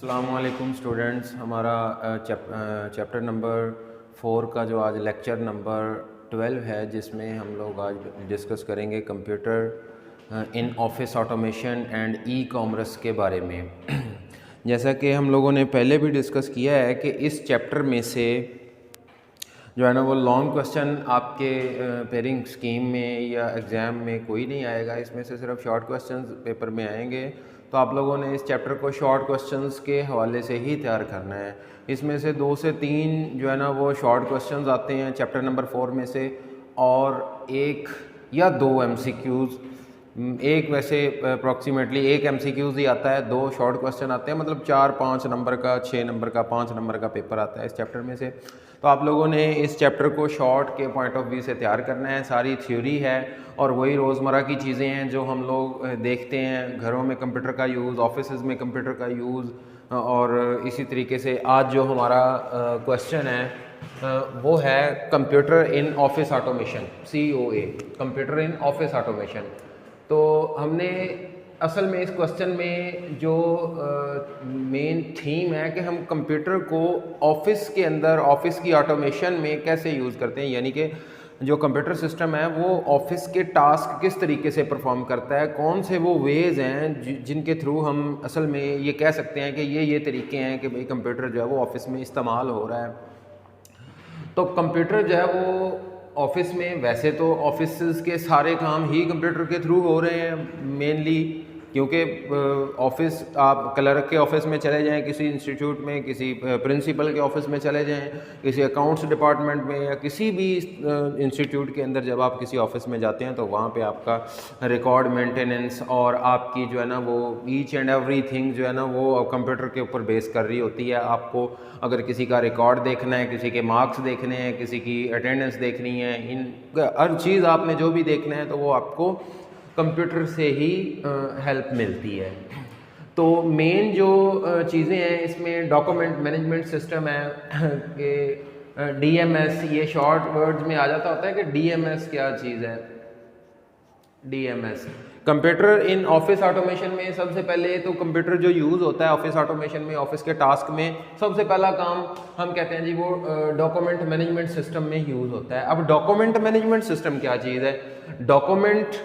अस्सलामुअलैकुम स्टूडेंट्स। हमारा chapter number 4 का जो आज लेक्चर नंबर 12 है, जिसमें हम लोग आज डिस्कस करेंगे computer in office automation and e commerce के बारे में। जैसा कि हम लोगों ने पहले भी डिस्कस किया है कि इस चैप्टर में से जो है ना वो लॉन्ग क्वेश्चन आपके पेयरिंग स्कीम में या एग्ज़ाम में कोई नहीं आएगा। इसमें से सिर्फ शॉर्ट क्वेश्चंस पेपर में आएंगे। तो आप लोगों ने इस चैप्टर को शॉर्ट क्वेश्चंस के हवाले से ही तैयार करना है। इसमें से 2 से 3 जो है ना वो शॉर्ट क्वेश्चंस आते हैं चैप्टर नंबर 4 में से, और 1 या 2 MCQs। एक वैसे अप्रॉक्सीमेटली 1 MCQs ही आता है, 2 शॉर्ट क्वेश्चन आते हैं, मतलब 4-5 नंबर का, 6 नंबर का, 5 नंबर का पेपर आता है इस चैप्टर में से। तो आप लोगों ने इस चैप्टर को शॉर्ट के पॉइंट ऑफ व्यू से तैयार करना है। सारी थ्योरी है और वही रोज़मर्रा की चीज़ें हैं जो हम लोग देखते हैं घरों में कंप्यूटर का यूज़, ऑफिसेज़ में कंप्यूटर का यूज़। और इसी तरीके से आज जो हमारा क्वेश्चन है वो है computer in office automation, COA, computer in office automation. तो हमने असल में इस क्वेश्चन में जो मेन थीम है कि हम कंप्यूटर को ऑफिस के अंदर, ऑफिस की ऑटोमेशन में कैसे यूज़ करते हैं, यानी कि जो कंप्यूटर सिस्टम है वो ऑफिस के टास्क किस तरीके से परफॉर्म करता है, कौन से वो वेज़ हैं जिनके थ्रू हम असल में ये कह सकते हैं कि ये तरीके हैं कि भाई कंप्यूटर जो है वो ऑफिस में इस्तेमाल हो रहा है। तो कंप्यूटर जो है वो ऑफिस में, वैसे तो ऑफिस के सारे काम ही कंप्यूटर के थ्रू हो रहे हैं मेनली, क्योंकि ऑफिस, आप क्लर्क के ऑफिस में चले जाएं किसी इंस्टीट्यूट में, किसी प्रिंसिपल के ऑफिस में चले जाएं, किसी अकाउंट्स डिपार्टमेंट में, या किसी भी इंस्टीट्यूट के अंदर जब आप किसी ऑफिस में जाते हैं तो वहाँ पे आपका रिकॉर्ड मेंटेनेंस और आपकी जो है ना वो ईच एंड एवरी थिंग जो है ना वो कंप्यूटर के ऊपर बेस कर रही होती है। आपको अगर किसी का रिकॉर्ड देखना है, किसी के मार्क्स देखने हैं, किसी की अटेंडेंस देखनी है, इन हर चीज़ आपने जो भी देखना है तो वो आपको कंप्यूटर से ही हेल्प मिलती है। तो मेन जो चीज़ें हैं इसमें डॉक्यूमेंट मैनेजमेंट सिस्टम है कि DMS, ये शॉर्ट वर्ड्स में आ जाता होता है कि DMS क्या चीज़ है। DMS computer in office automation में सबसे पहले तो कंप्यूटर जो यूज़ होता है ऑफिस ऑटोमेशन में, ऑफिस के टास्क में, सबसे पहला काम हम कहते हैं जी वो डॉक्यूमेंट मैनेजमेंट सिस्टम में यूज़ होता है। अब डॉक्यूमेंट मैनेजमेंट सिस्टम क्या चीज़ है? डॉक्यूमेंट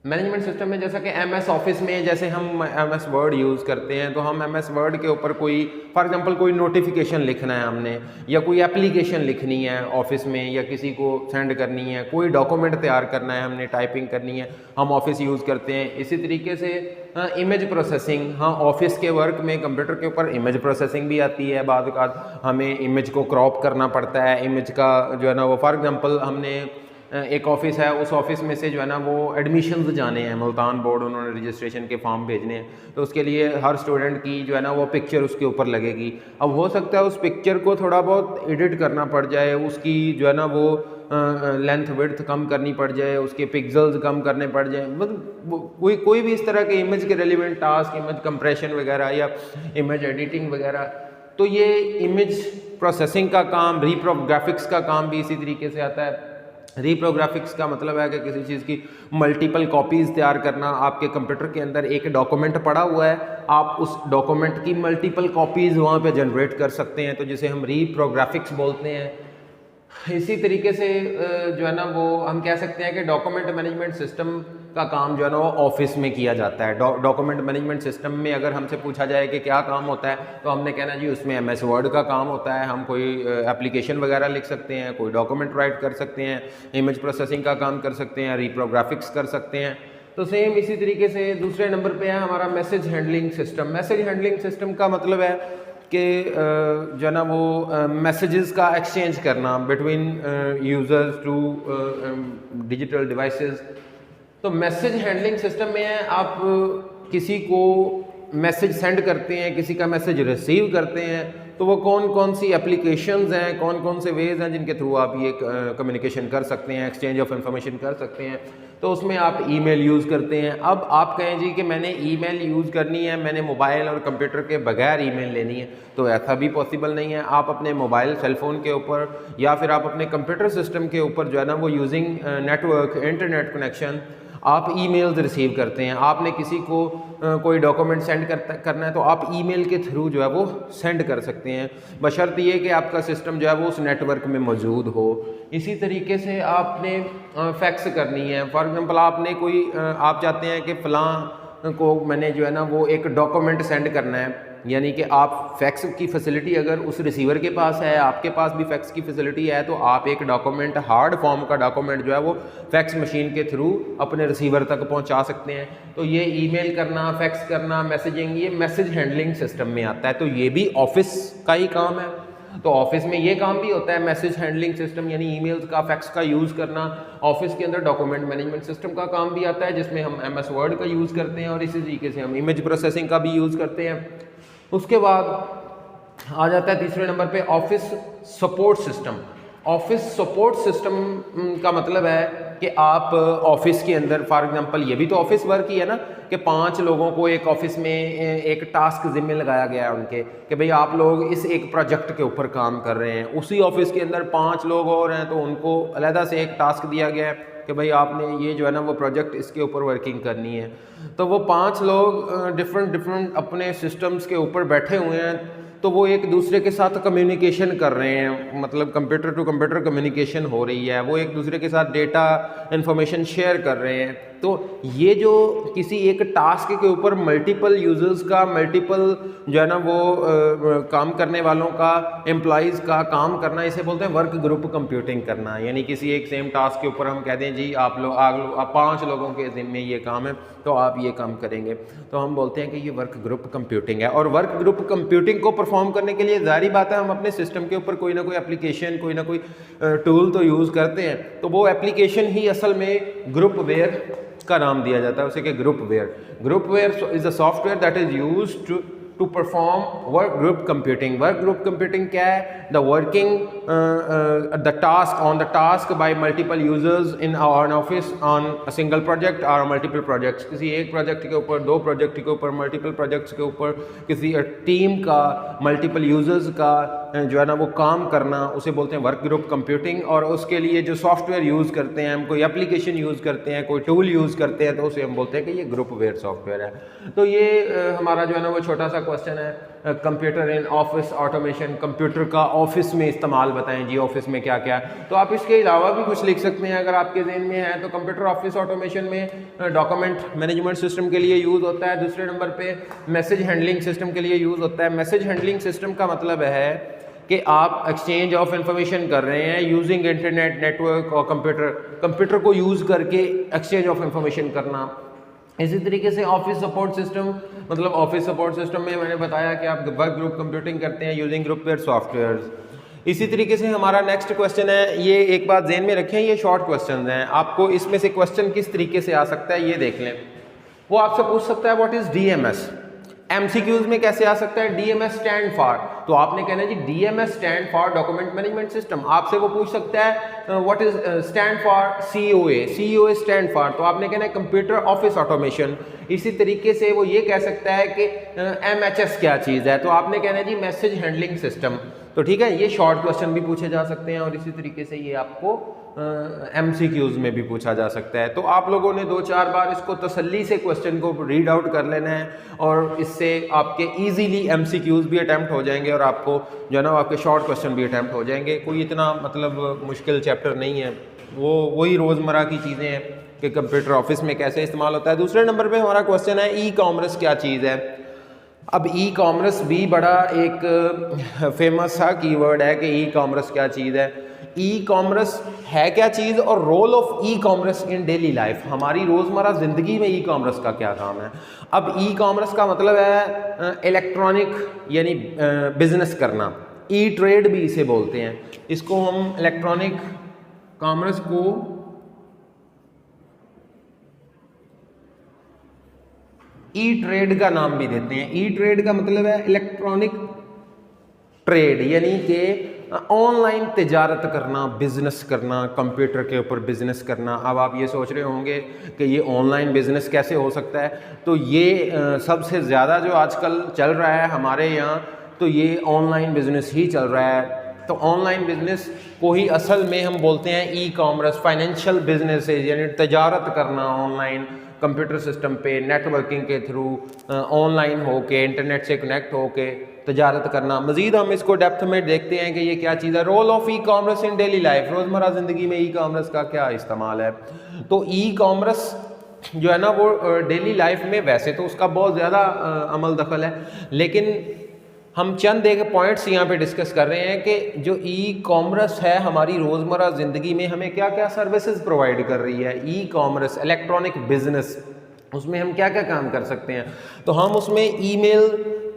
मैनेजमेंट सिस्टम में जैसा कि MS ऑफिस में जैसे हम MS वर्ड यूज़ करते हैं, तो हम MS वर्ड के ऊपर कोई, फॉर एग्जांपल कोई नोटिफिकेशन लिखना है हमने, या कोई एप्लीकेशन लिखनी है ऑफिस में, या किसी को सेंड करनी है, कोई डॉक्यूमेंट तैयार करना है हमने, टाइपिंग करनी है, हम ऑफिस यूज़ करते हैं। इसी तरीके से इमेज प्रोसेसिंग, हाँ ऑफिस के वर्क में कंप्यूटर के ऊपर इमेज प्रोसेसिंग भी आती है। बाद हमें इमेज को क्रॉप करना पड़ता है, इमेज का जो है ना वो, फॉर एग्जांपल हमने एक ऑफिस है, उस ऑफिस में से जो है ना वो एडमिशन्स जाने हैं, मुल्तान बोर्ड उन्होंने रजिस्ट्रेशन के फॉर्म भेजने हैं, तो उसके लिए हर स्टूडेंट की जो है ना वो पिक्चर उसके ऊपर लगेगी। अब हो सकता है उस पिक्चर को थोड़ा बहुत एडिट करना पड़ जाए, उसकी जो है ना वो लेंथ विड्थ कम करनी पड़ जाए, उसके पिक्सल्स कम करने पड़ जाए, मतलब कोई भी इस तरह के इमेज के रेलिवेंट टास्क, इमेज कंप्रेशन वगैरह या इमेज एडिटिंग वगैरह, तो ये इमेज प्रोसेसिंग का काम, रीप्रोग्राफिक्स का काम भी इसी तरीके से आता है। रीप्रोग्राफिक्स का मतलब है कि किसी चीज़ की मल्टीपल कॉपीज़ तैयार करना। आपके कंप्यूटर के अंदर एक डॉक्यूमेंट पड़ा हुआ है, आप उस डॉक्यूमेंट की मल्टीपल कॉपीज़ वहाँ पे जनरेट कर सकते हैं, तो जिसे हम रीप्रोग्राफिक्स बोलते हैं। इसी तरीके से जो है ना वो हम कह सकते हैं कि डॉक्यूमेंट मैनेजमेंट सिस्टम का काम जो है ना वो ऑफिस में किया जाता है। डॉक्यूमेंट मैनेजमेंट सिस्टम में अगर हमसे पूछा जाए कि क्या काम होता है, तो हमने कहना जी उसमें MS वर्ड का काम होता है, हम कोई एप्लीकेशन वगैरह लिख सकते हैं, कोई डॉक्यूमेंट राइट कर सकते हैं, इमेज प्रोसेसिंग का काम कर सकते हैं, रीप्रोग्राफिक्स कर सकते हैं। तो सेम इसी तरीके से दूसरे नंबर पे है हमारा message handling system. Message handling system का मतलब है कि जो है ना वो मैसेजेस का एक्सचेंज करना between users to digital devices. तो मैसेज हैंडलिंग सिस्टम में है, आप किसी को मैसेज सेंड करते हैं, किसी का मैसेज रिसीव करते हैं, तो वो कौन कौन सी एप्लीकेशंस हैं, कौन कौन से वेज हैं जिनके थ्रू आप ये कम्युनिकेशन कर सकते हैं, एक्सचेंज ऑफ इंफॉर्मेशन कर सकते हैं। तो उसमें आप ईमेल यूज़ करते हैं। अब आप कहें जी कि मैंने ईमेल यूज़ करनी है, मैंने मोबाइल और कंप्यूटर के बगैर ईमेल लेनी है, तो ऐसा भी पॉसिबल नहीं है। आप अपने मोबाइल सेलफोन के ऊपर या फिर आप अपने कंप्यूटर सिस्टम के ऊपर जो है ना वो यूजिंग नेटवर्क, इंटरनेट कनेक्शन, आप ईमेल्स रिसीव करते हैं, आपने किसी को कोई डॉक्यूमेंट सेंड करना है तो आप ईमेल के थ्रू जो है वो सेंड कर सकते हैं, बशर्त ये कि आपका सिस्टम जो है वो उस नेटवर्क में मौजूद हो। इसी तरीके से आपने फैक्स करनी है, फॉर एग्ज़ाम्पल आपने कोई आप चाहते हैं कि फ़लाँ को मैंने जो है ना वो एक डॉक्यूमेंट सेंड करना है, यानी कि आप फैक्स की फैसिलिटी अगर उस रिसीवर के पास है, आपके पास भी फैक्स की फैसिलिटी है, तो आप एक डॉक्यूमेंट, हार्ड फॉर्म का डॉक्यूमेंट जो है वो फैक्स मशीन के थ्रू अपने रिसीवर तक पहुंचा सकते हैं। तो ये ईमेल करना, फैक्स करना, मैसेजिंग, ये मैसेज हैंडलिंग सिस्टम में आता है। तो ये भी ऑफिस का ही काम है। तो ऑफिस में ये काम भी होता है, मैसेज हैंडलिंग सिस्टम यानी ईमेल्स का, फैक्स का यूज़ करना। ऑफिस के अंदर डॉक्यूमेंट मैनेजमेंट सिस्टम का काम भी आता है, जिसमें हम MS वर्ड का यूज़ करते हैं और इसी तरीके से हम इमेज प्रोसेसिंग का भी यूज़ करते हैं। उसके बाद आ जाता है तीसरे नंबर पे office support system. Office support system का मतलब है कि आप ऑफिस के अंदर, फॉर एग्जांपल ये भी तो ऑफिस वर्क ही है ना, कि 5 लोगों को एक ऑफिस में एक टास्क जिम्मे लगाया गया है उनके, कि भाई आप लोग इस एक प्रोजेक्ट के ऊपर काम कर रहे हैं। उसी ऑफिस के अंदर 5 लोग और हैं तो उनको अलहदा से एक टास्क दिया गया है कि भाई आपने ये जो है ना वो प्रोजेक्ट इसके ऊपर वर्किंग करनी है। तो वो 5 लोग डिफरेंट अपने सिस्टम्स के ऊपर बैठे हुए हैं, तो वो एक दूसरे के साथ कम्युनिकेशन कर रहे हैं, मतलब कंप्यूटर टू कंप्यूटर कम्युनिकेशन हो रही है, वो एक दूसरे के साथ डेटा इन्फॉर्मेशन शेयर कर रहे हैं। तो ये जो किसी एक टास्क के ऊपर मल्टीपल यूजर्स का, मल्टीपल जो है ना वो काम करने वालों का, एम्प्लॉइज़ का काम करना, इसे बोलते हैं वर्क ग्रुप कंप्यूटिंग करना। यानी किसी एक सेम टास्क के ऊपर हम कह दें जी आप 5 लोगों के ज़िम्मे ये काम है तो आप ये काम करेंगे, तो हम बोलते हैं कि ये वर्क ग्रुप कंप्यूटिंग है। और वर्क ग्रुप कंप्यूटिंग को परफॉर्म करने के लिए जाहिर बात है हम अपने सिस्टम के ऊपर कोई ना कोई एप्लीकेशन, कोई ना कोई टूल तो यूज़ करते हैं। तो वो एप्लीकेशन ही असल में ग्रुप वेयर का नाम दिया जाता है उसे, कि groupware is a software that is used to perform work group computing. Work group computing क्या है? The working the task on the task by multiple users in our office on a single project और multiple projects. किसी एक project के ऊपर, 2 project के ऊपर, multiple projects के ऊपर किसी टीम का, मल्टीपल यूजर्स का जो है ना वो काम करना, उसे बोलते हैं वर्क ग्रुप कंप्यूटिंग। और उसके लिए जो सॉफ्टवेयर यूज़ करते हैं हम, कोई एप्लीकेशन यूज़ करते हैं, कोई टूल यूज़ करते हैं, तो उसे हम बोलते हैं कि ये ग्रुप वेयर सॉफ्टवेयर है। तो ये हमारा जो है ना वो छोटा सा क्वेश्चन है, computer in office automation. Computer का ऑफिस में इस्तेमाल बताएं जी, ऑफिस में क्या क्या है। तो आप इसके अलावा भी कुछ लिख सकते हैं अगर आपके ज़हन में है। तो कंप्यूटर ऑफिस ऑटोमेशन में डॉक्यूमेंट मैनेजमेंट सिस्टम के लिए यूज़ होता है। दूसरे नंबर पे मैसेज हैंडलिंग सिस्टम के लिए यूज़ होता है। मैसेज हैंडलिंग सिस्टम का मतलब है कि आप एक्सचेंज ऑफ इंफॉर्मेशन कर रहे हैं यूजिंग इंटरनेट, नेटवर्क और कंप्यूटर को यूज़ करके एक्सचेंज ऑफ इंफॉर्मेशन करना। इसी तरीके से ऑफिस सपोर्ट सिस्टम, मतलब ऑफिस सपोर्ट सिस्टम में मैंने बताया कि आप वर्क ग्रुप कंप्यूटिंग करते हैं यूजिंग ग्रुप वेयर सॉफ्टवेयर्स। इसी तरीके से हमारा नेक्स्ट क्वेश्चन है, ये एक बात ज़हन में रखें, ये शॉर्ट क्वेश्चन हैं, आपको इसमें से क्वेश्चन किस तरीके से आ सकता है ये देख लें। वो आपसे पूछ सकता है व्हाट इज़ DMS। MCQs में कैसे आ सकता है DMS स्टैंड फॉर, तो आपने कहना है जी DMS stand for document management system. आपसे वो पूछ सकता है what is stand for COA stand for, तो आपने कहना है कंप्यूटर ऑफिस ऑटोमेशन। इसी तरीके से वो ये कह सकता है कि MHS क्या चीज़ है, तो आपने कहना है जी मैसेज हैंडलिंग सिस्टम। तो ठीक है, ये शॉर्ट क्वेश्चन भी पूछे जा सकते हैं और इसी तरीके से ये आपको MCQs में भी पूछा जा सकता है। तो आप लोगों ने 2-4 बार इसको तसल्ली से क्वेश्चन को रीड आउट कर लेना है और इससे आपके इजीली MCQs भी अटैम्प्ट हो जाएंगे और आपको जो है ना आपके शॉर्ट क्वेश्चन भी अटैम्प्ट हो जाएंगे। कोई इतना मतलब मुश्किल चैप्टर नहीं है, वो वही रोज़मर्रा की चीज़ें हैं कि कंप्यूटर ऑफिस में कैसे इस्तेमाल होता है। दूसरे नंबर पर हमारा क्वेश्चन है ई-कॉमर्स क्या चीज़ है। अब ई-कॉमर्स भी बड़ा एक फेमस सा कीवर्ड है कि ई-कॉमर्स क्या चीज़ है। ई-कॉमर्स है क्या चीज़ और role of e-commerce in daily life, हमारी रोज़मर्रा ज़िंदगी में ई-कॉमर्स का क्या काम है। अब ई-कॉमर्स का मतलब है इलेक्ट्रॉनिक यानी बिजनेस करना, ई-ट्रेड भी इसे बोलते हैं। इसको हम इलेक्ट्रॉनिक कॉमर्स को ई-ट्रेड का नाम भी देते हैं। ई-ट्रेड का मतलब है इलेक्ट्रॉनिक ट्रेड, यानी कि ऑनलाइन तिजारत करना, बिजनेस करना, कंप्यूटर के ऊपर बिजनेस करना। अब आप ये सोच रहे होंगे कि ये ऑनलाइन बिजनेस कैसे हो सकता है, तो ये सबसे ज़्यादा जो आजकल चल रहा है हमारे यहाँ, तो ये ऑनलाइन बिजनेस ही चल रहा है। तो ऑनलाइन बिजनेस को ही असल में हम बोलते हैं ई कॉमर्स, फाइनेंशियल बिजनेस, यानी तजारत करना ऑनलाइन कंप्यूटर सिस्टम पे नेटवर्किंग के थ्रू, ऑनलाइन होके इंटरनेट से कनेक्ट होके तजारत करना। मज़ीद हम इसको डेप्थ में देखते हैं कि ये क्या चीज़ है। Role of e-commerce in daily life, रोज़मर्रा ज़िंदगी में ई कॉमर्स का क्या इस्तेमाल है। तो ई कॉमर्स जो है ना वो डेली लाइफ में वैसे तो उसका बहुत ज़्यादा अमल दखल है, लेकिन हम चंद एक पॉइंट्स यहाँ पे डिस्कस कर रहे हैं कि जो ई कॉमर्स है हमारी रोज़मर्रा ज़िंदगी में हमें क्या क्या सर्विसेज प्रोवाइड कर रही है। ई कॉमर्स इलेक्ट्रॉनिक बिजनेस, उसमें हम क्या क्या काम कर सकते हैं। तो हम उसमें ईमेल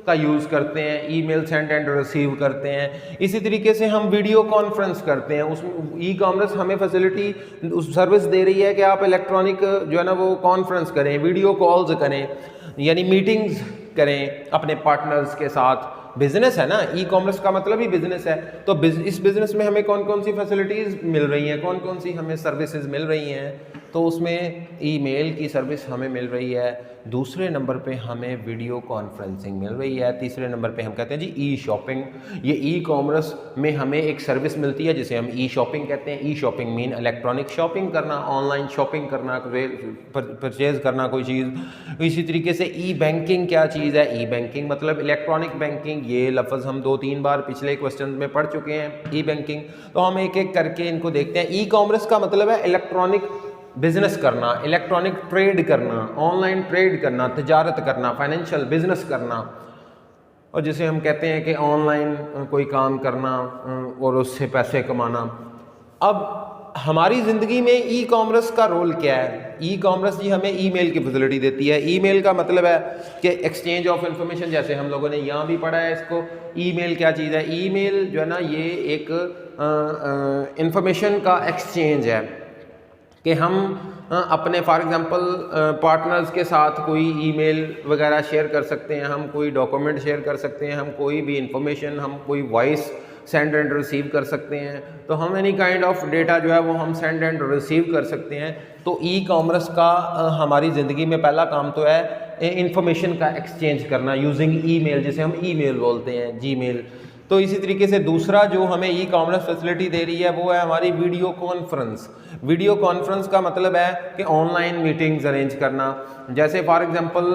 का यूज़ करते हैं, ईमेल सेंड एंड रिसीव करते हैं। इसी तरीके से हम वीडियो कॉन्फ्रेंस करते हैं। उसमें ई कॉमर्स हमें फैसिलिटी उस सर्विस दे रही है कि आप इलेक्ट्रॉनिक जो है ना वो कॉन्फ्रेंस करें, वीडियो कॉल्स करें, यानी मीटिंग्स करें अपने पार्टनर्स के साथ। बिजनेस है ना, ई कॉमर्स का मतलब ही बिजनेस है। तो इस बिजनेस में हमें कौन कौन सी फैसिलिटीज़ मिल रही हैं, कौन कौन सी हमें सर्विसेज मिल रही हैं। तो उसमें ईमेल की सर्विस हमें मिल रही है, दूसरे नंबर पे हमें वीडियो कॉन्फ्रेंसिंग मिल रही है, तीसरे नंबर पे हम कहते हैं जी ई शॉपिंग। ये ई कॉमर्स में हमें एक सर्विस मिलती है जिसे हम ई शॉपिंग कहते हैं। ई शॉपिंग मीन इलेक्ट्रॉनिक शॉपिंग करना, ऑनलाइन शॉपिंग करना, परचेज करना कोई चीज़। इसी तरीके से ई बैंकिंग क्या चीज़ है। ई बैंकिंग मतलब इलेक्ट्रॉनिक बैंकिंग, ये लफ्ज़ हम 2-3 बार पिछले क्वेश्चन में पढ़ चुके हैं। ई बैंकिंग, तो हम एक एक करके इनको देखते हैं। ई कॉमर्स का मतलब है इलेक्ट्रॉनिक बिजनेस करना, इलेक्ट्रॉनिक ट्रेड करना, ऑनलाइन ट्रेड करना, तजारत करना, फाइनेंशियल बिजनेस करना, और जिसे हम कहते हैं कि ऑनलाइन कोई काम करना और उससे पैसे कमाना। अब हमारी ज़िंदगी में ई कॉमर्स का रोल क्या है। ई कॉमर्स जी हमें ईमेल की फैसिलिटी देती है। ईमेल का मतलब है कि एक्सचेंज ऑफ इंफॉर्मेशन, जैसे हम लोगों ने यहाँ भी पढ़ा है इसको। ईमेल क्या चीज़ है। ईमेल जो है ना ये एक इंफॉर्मेशन का एक्सचेंज है कि हम अपने फॉर एग्ज़ाम्पल पार्टनर्स के साथ कोई ईमेल वगैरह शेयर कर सकते हैं, हम कोई डॉक्यूमेंट शेयर कर सकते हैं, हम कोई भी इंफॉर्मेशन, हम कोई वॉइस सेंड एंड रिसीव कर सकते हैं। तो हम एनी काइंड ऑफ डेटा जो है वो हम सेंड एंड रिसीव कर सकते हैं। तो ई कॉमर्स का हमारी ज़िंदगी में पहला काम तो है इंफॉर्मेशन का एक्सचेंज करना यूजिंग ईमेल, जिसे हम ईमेल बोलते हैं, जीमेल। तो इसी तरीके से दूसरा जो हमें ई कॉमर्स फैसिलिटी दे रही है वो है हमारी वीडियो कॉन्फ्रेंस। वीडियो कॉन्फ्रेंस का मतलब है कि ऑनलाइन मीटिंग्स अरेंज करना। जैसे फॉर एग्जांपल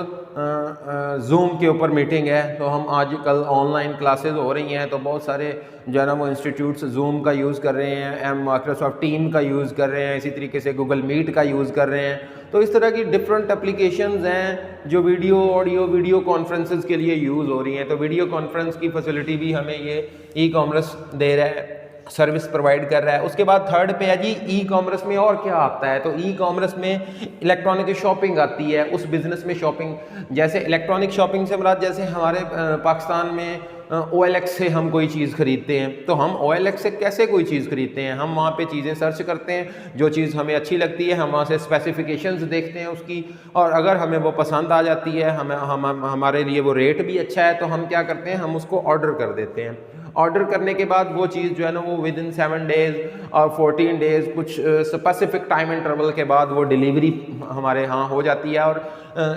जूम के ऊपर मीटिंग है, तो हम आजकल ऑनलाइन क्लासेस हो रही हैं, तो बहुत सारे जो है ना वो इंस्टीट्यूट्स जूम का यूज़ कर रहे हैं, माइक्रोसॉफ्ट टीम का यूज़ कर रहे हैं, इसी तरीके से गूगल मीट का यूज़ कर रहे हैं। तो इस तरह की डिफरेंट एप्लीकेशंस हैं जो वीडियो कॉन्फ्रेंसेस के लिए यूज़ हो रही हैं। तो वीडियो कॉन्फ्रेंस की फैसिलिटी भी हमें ये ई कॉमर्स दे रहा है, सर्विस प्रोवाइड कर रहा है। उसके बाद थर्ड पे है जी ई कॉमर्स में और क्या आता है। तो ई कॉमर्स में इलेक्ट्रॉनिक शॉपिंग आती है, उस बिज़नेस में शॉपिंग। जैसे इलेक्ट्रॉनिक शॉपिंग से मुराद, जैसे हमारे पाकिस्तान में OLX से हम कोई चीज़ ख़रीदते हैं, तो हम OLX से कैसे कोई चीज़ ख़रीदते हैं, हम वहाँ पे चीज़ें सर्च करते हैं, जो चीज़ हमें अच्छी लगती है हम वहाँ से स्पेसिफिकेशंस देखते हैं उसकी, और अगर हमें वो पसंद आ जाती है, हमारे लिए वो रेट भी अच्छा है, तो हम क्या करते हैं, हम उसको ऑर्डर कर देते हैं। ऑर्डर करने के बाद वो चीज़ जो है ना वो विदिन 7 डेज़ और 14 डेज़ कुछ स्पेसिफिक टाइम इंटरवल के बाद वो डिलीवरी हमारे यहाँ हो जाती है। और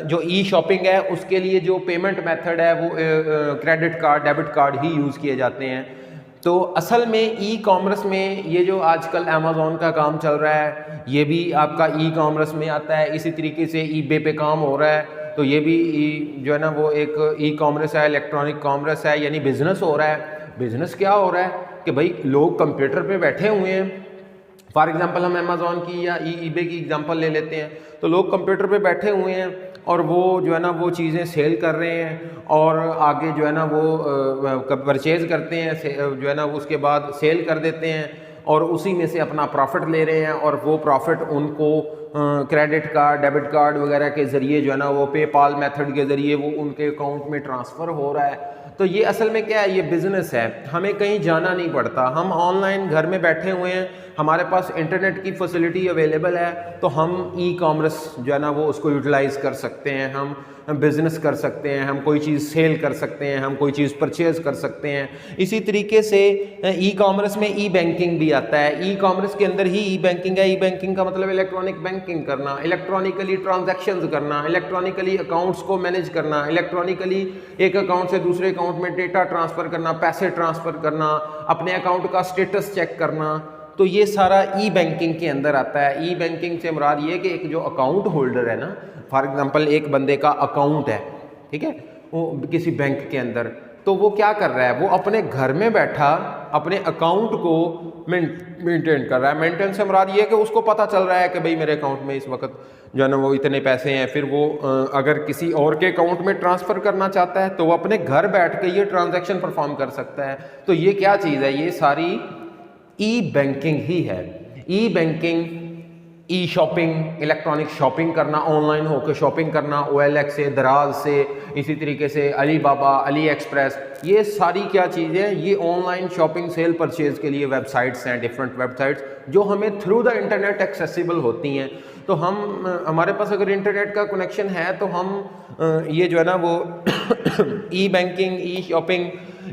जो ई शॉपिंग है उसके लिए जो पेमेंट मेथड है वो क्रेडिट कार्ड, डेबिट कार्ड ही यूज़ किए जाते हैं। तो असल में ई कॉमर्स में ये जो आजकल अमेज़ॉन का काम चल रहा है, ये भी आपका ई कॉमर्स में आता है। इसी तरीके से ईबे पे काम हो रहा है, तो ये भी जो है ना वो एक ई कॉमर्स है, इलेक्ट्रॉनिक कॉमर्स है, यानी बिज़नेस हो रहा है। बिज़नेस क्या हो रहा है कि भाई लोग कंप्यूटर पे बैठे हुए हैं। फॉर एग्जांपल हम अमेज़ॉन की या ईबे की एग्जांपल ले लेते हैं, तो लोग कंप्यूटर पे बैठे हुए हैं और वो जो है ना वो चीज़ें सेल कर रहे हैं, और आगे जो है ना वो परचेज़ करते हैं, जो है ना उसके बाद सेल कर देते हैं, और उसी में से अपना प्रॉफिट ले रहे हैं, और वो प्रॉफिट उनको क्रेडिट कार्ड, डेबिट कार्ड वगैरह के ज़रिए जो है ना वो पेपाल मेथड के ज़रिए वो उनके अकाउंट में ट्रांसफ़र हो रहा है। तो ये असल में क्या है, ये बिज़नेस है, हमें कहीं जाना नहीं पड़ता, हम ऑनलाइन घर में बैठे हुए हैं, हमारे पास इंटरनेट की फैसिलिटी अवेलेबल है, तो हम ई कॉमर्स जो है ना वो उसको यूटिलाइज़ कर सकते हैं। हम बिज़नेस कर सकते हैं, हम कोई चीज़ सेल कर सकते हैं, हम कोई चीज़ परचेज़ कर सकते हैं। इसी तरीके से ई कॉमर्स में ई बैंकिंग भी आता है। ई कॉमर्स के अंदर ही ई बैंकिंग है। ई बैंकिंग का मतलब इलेक्ट्रॉनिक बैंकिंग करना, इलेक्ट्रॉनिकली ट्रांजैक्शंस करना, इलेक्ट्रॉनिकली अकाउंट्स को मैनेज करना, इलेक्ट्रॉनिकली एक अकाउंट से दूसरे अकाउंट में डेटा ट्रांसफ़र करना, पैसे ट्रांसफ़र करना, अपने अकाउंट का स्टेटस चेक करना। तो ये सारा ई बैंकिंग के अंदर आता है। ई बैंकिंग से मुराद ये है कि एक जो अकाउंट होल्डर है ना, फॉर एग्जांपल एक बंदे का अकाउंट है, ठीक है, वो किसी बैंक के अंदर, तो वो क्या कर रहा है, वो अपने घर में बैठा अपने अकाउंट को मेंटेन कर रहा है। मेंटेन से मुराद ये है कि उसको पता चल रहा है कि भाई मेरे अकाउंट में इस वक्त जो है ना वो इतने पैसे हैं। फिर वो अगर किसी और के अकाउंट में ट्रांसफ़र करना चाहता है तो वो अपने घर बैठ के ये ट्रांजैक्शन परफॉर्म कर सकता है। तो ये क्या चीज़ है, ये सारी ई बैंकिंग ही है। ई बैंकिंग, ई शॉपिंग, इलेक्ट्रॉनिक शॉपिंग करना, ऑनलाइन होकर शॉपिंग करना, OLX से, दराज से, इसी तरीके से अली बाबा, अली एक्सप्रेस, ये सारी क्या चीज़ें हैं, ये ऑनलाइन शॉपिंग सेल परचेज़ के लिए वेबसाइट्स हैं, डिफरेंट वेबसाइट्स जो हमें थ्रू द इंटरनेट एक्सेसिबल होती हैं। तो हम हमारे पास अगर इंटरनेट का कनेक्शन है तो हम ये जो है ना वो ई बैंकिंग, ई शॉपिंग,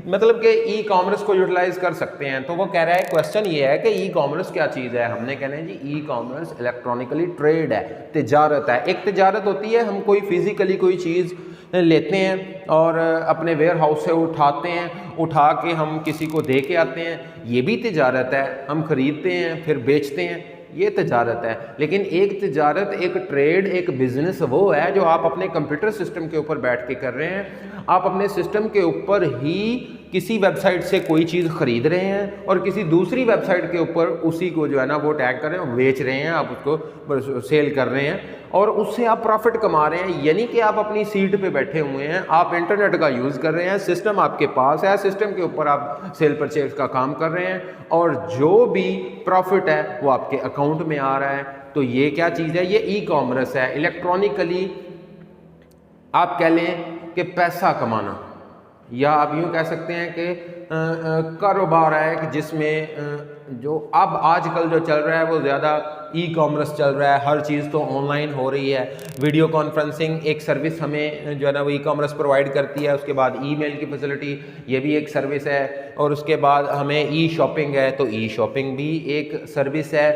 मतलब कि ई कॉमर्स को यूटिलाइज कर सकते हैं। तो वो कह रहा है, क्वेश्चन ये है कि ई कॉमर्स क्या चीज़ है। हमने कहना है जी ई कॉमर्स इलेक्ट्रॉनिकली ट्रेड है, तिजारत है। एक तिजारत होती है, हम कोई फिजिकली कोई चीज़ लेते हैं और अपने वेयर हाउस से उठाते हैं, उठा के हम किसी को दे के आते हैं, ये भी तिजारत है। हम खरीदते हैं फिर बेचते हैं, ये तिजारत है। लेकिन एक तिजारत, एक ट्रेड, एक बिजनेस वो है जो आप अपने कंप्यूटर सिस्टम के ऊपर बैठ के कर रहे हैं। आप अपने सिस्टम के ऊपर ही किसी वेबसाइट से कोई चीज़ खरीद रहे हैं और किसी दूसरी वेबसाइट के ऊपर उसी को जो है ना वो टैग कर रहे हैं, बेच रहे हैं, आप उसको सेल कर रहे हैं और उससे आप प्रॉफिट कमा रहे हैं। यानी कि आप अपनी सीट पे बैठे हुए हैं, आप इंटरनेट का यूज़ कर रहे हैं, सिस्टम आपके पास है, सिस्टम के ऊपर आप सेल परचेज का काम कर रहे हैं और जो भी प्रॉफिट है वो आपके अकाउंट में आ रहा है। तो ये क्या चीज़ है, ये ई कॉमर्स है। इलेक्ट्रॉनिकली आप कह लें कि पैसा कमाना, या आप यूँ कह सकते हैं कि कारोबार है कि जिसमें जो अब आजकल जो चल रहा है वो ज़्यादा ई कॉमर्स चल रहा है। हर चीज़ तो ऑनलाइन हो रही है। वीडियो कॉन्फ्रेंसिंग एक सर्विस हमें जो है ना वो ई कॉमर्स प्रोवाइड करती है। उसके बाद ईमेल की फैसिलिटी, ये भी एक सर्विस है। और उसके बाद हमें ई शॉपिंग है, तो ई शॉपिंग भी एक सर्विस है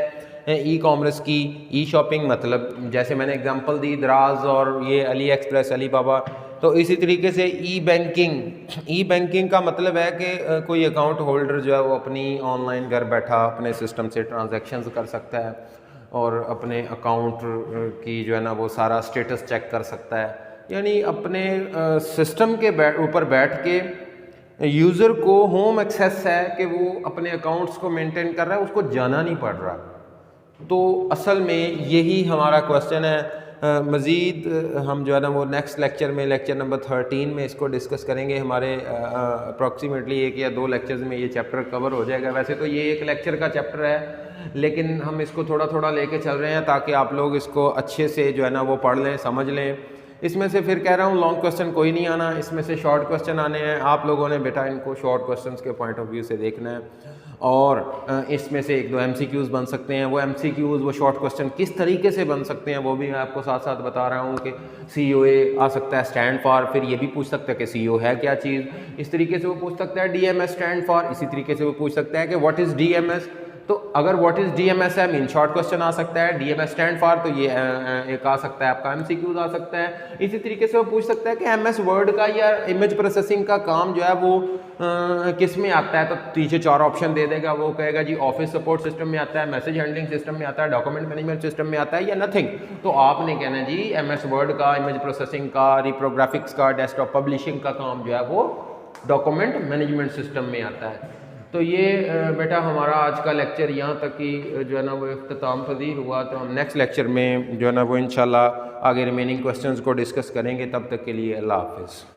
ई कॉमर्स की। ई शॉपिंग मतलब जैसे मैंने एग्जांपल दी दराज और ये अली एक्सप्रेस, अली बाबा। तो इसी तरीके से ई बैंकिंग का मतलब है कि कोई अकाउंट होल्डर जो है वो अपनी ऑनलाइन घर बैठा अपने सिस्टम से ट्रांजैक्शंस कर सकता है और अपने अकाउंट की जो है ना वो सारा स्टेटस चेक कर सकता है। यानी अपने सिस्टम के ऊपर बैठ के यूज़र को होम एक्सेस है कि वो अपने अकाउंट्स को मेंटेन कर रहा है, उसको जाना नहीं पड़ रहा। तो असल में यही हमारा क्वेश्चन है। मज़ीद हम जो है ना वो नेक्स्ट लेक्चर में, लेक्चर नंबर 13 में इसको डिस्कस करेंगे। हमारे अप्रॉक्सीमेटली 1 या 2 लेक्चर्स में ये चैप्टर कवर हो जाएगा। वैसे तो ये एक लेक्चर का चैप्टर है, लेकिन हम इसको थोड़ा थोड़ा लेके चल रहे हैं ताकि आप लोग इसको अच्छे से जो है ना वो पढ़ लें, समझ लें। इसमें से फिर कह रहा हूँ लॉन्ग क्वेश्चन कोई नहीं आना, इसमें से शॉर्ट क्वेश्चन आने हैं। आप लोगों ने बेटा इनको शॉर्ट क्वेश्चंस के पॉइंट ऑफ व्यू से देखना है और इसमें से 1-2 MCQs बन सकते हैं। वो MCQs, वो शॉर्ट क्वेश्चन किस तरीके से बन सकते हैं वो भी मैं आपको साथ साथ बता रहा हूँ कि COA आ सकता है, स्टैंड फॉर, फिर ये भी पूछ सकता है कि CO है क्या चीज़। इस तरीके से वो पूछ सकता है DMS स्टैंड फॉर। इसी तरीके से वो पूछ सकता है कि व्हाट इज़ DMS। तो अगर व्हाट इज़ DMS है मीन शॉर्ट क्वेश्चन आ सकता है। DMS स्टैंड फॉर तो ये एक आ सकता है आपका MCQs आ सकता है। इसी तरीके से वो पूछ सकता है कि MS वर्ड का या इमेज प्रोसेसिंग का काम जो है वो किस में आता है। तो पीछे 4 ऑप्शन दे देगा। वो कहेगा जी ऑफिस सपोर्ट सिस्टम में आता है, मैसेज हैंडलिंग सिस्टम में आता है, डॉक्यूमेंट मैनेजमेंट सिस्टम में आता है या नथिंग। तो आपने कहना जी MS वर्ड का, इमेज प्रोसेसिंग का, रिप्रोग्राफिक्स का, डेस्कटॉप पब्लिशिंग का काम जो है वो डॉक्यूमेंट मैनेजमेंट सिस्टम में आता है। तो ये बेटा हमारा आज का लेक्चर यहाँ तक ही जो है ना वो इख्तिताम पज़ीर हुआ। तो हम नेक्स्ट लेक्चर में जो है ना वो इंशाल्लाह आगे रिमेनिंग क्वेश्चंस को डिस्कस करेंगे। तब तक के लिए अल्लाह हाफ़िज़।